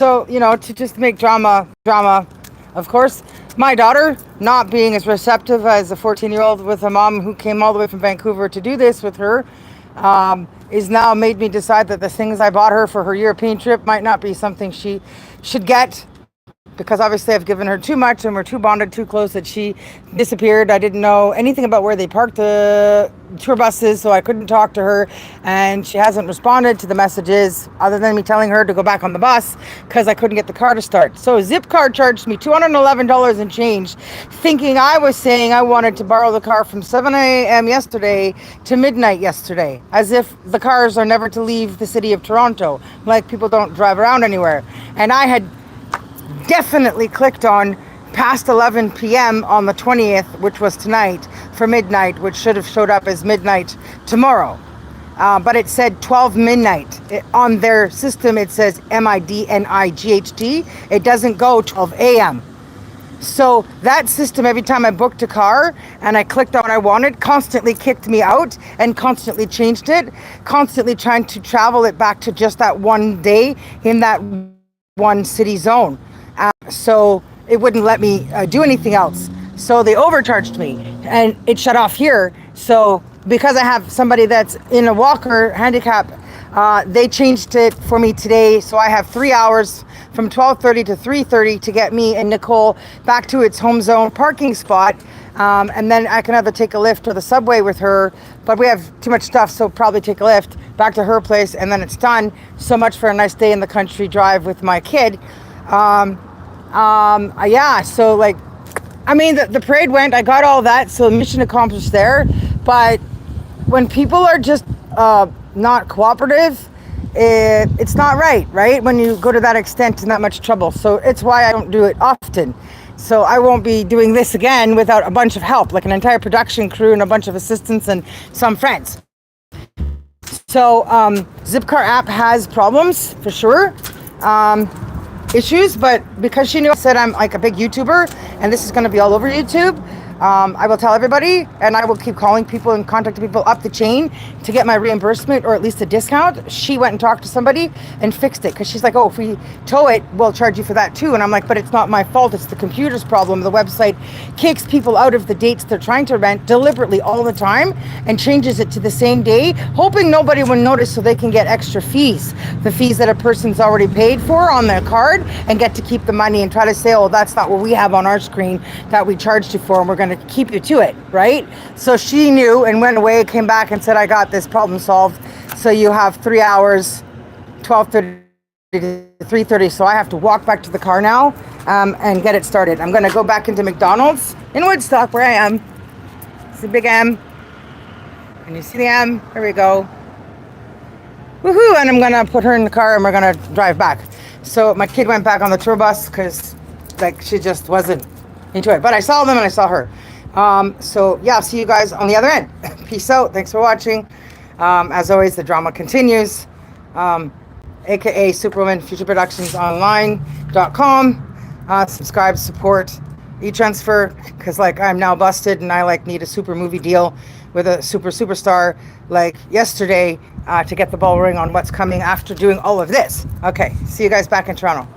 So, to just make drama, of course, my daughter not being as receptive as a 14-year-old with a mom who came all the way from Vancouver to do this with her, is now made me decide that the things I bought her for her European trip might not be something she should get, because obviously I've given her too much and we're too bonded, too close, that she disappeared. I didn't know anything about where they parked the tour buses, so I couldn't talk to her, and she hasn't responded to the messages other than me telling her to go back on the bus because I couldn't get the car to start. So Zipcar charged me $211 and change, thinking I was saying I wanted to borrow the car from 7 a.m. yesterday to midnight yesterday, as if the cars are never to leave the city of Toronto, like people don't drive around anywhere. And I had definitely clicked on past 11 p.m. on the 20th, which was tonight, for midnight, which should have showed up as midnight tomorrow. But it said 12 midnight. On their system, it says MIDNIGHT. It doesn't go 12 a.m. So that system, every time I booked a car and I clicked on what I wanted, constantly kicked me out and constantly changed it, constantly trying to travel it back to just that one day in that one city zone. So it wouldn't let me do anything else. So they overcharged me and it shut off here. So because I have somebody that's in a walker handicap, they changed it for me today. So I have 3 hours from 12:30 to 3:30 to get me and Nicole back to its home zone parking spot. And then I can either take a lift or the subway with her, but we have too much stuff, so probably take a lift back to her place and then it's done. So much for a nice day in the country drive with my kid. Yeah, so the parade went, I got all that, so mission accomplished there. But when people are just not cooperative, it's not right? When you go to that extent and that much trouble. So it's why I don't do it often. So I won't be doing this again without a bunch of help, like an entire production crew and a bunch of assistants and some friends. So Zipcar app has problems for sure. Issues, but because she knew I said I'm like a big YouTuber and this is going to be all over YouTube, I will tell everybody, and I will keep calling people and contacting people up the chain to get my reimbursement or at least a discount. She went and talked to somebody and fixed it because she's like, oh, if we tow it, we'll charge you for that too. And I'm like, but it's not my fault. It's the computer's problem. The website kicks people out of the dates they're trying to rent deliberately all the time and changes it to the same day, hoping nobody will notice so they can get extra fees, the fees that a person's already paid for on their card, and get to keep the money and try to say, oh, that's not what we have on our screen that we charged you for, and we're going to keep you to it, right? So she knew and went away, came back and said, I got this problem solved. So you have 3 hours, 12:30 to 3:30. So I have to walk back to the car now and get it started. I'm going to go back into McDonald's in Woodstock where I am. It's a big M. Can you see the M? There we go. Woohoo! And I'm going to put her in the car and we're going to drive back. So my kid went back on the tour bus because she just wasn't into it. But I saw them and I saw her. So yeah, I'll see you guys on the other end. Peace out. Thanks for watching. As always, the drama continues. AKA Superwoman Future Productions Online.com. Subscribe, support, e-transfer, because I'm now busted and I need a super movie deal with a superstar yesterday to get the ball rolling on what's coming after doing all of this. Okay, see you guys back in Toronto.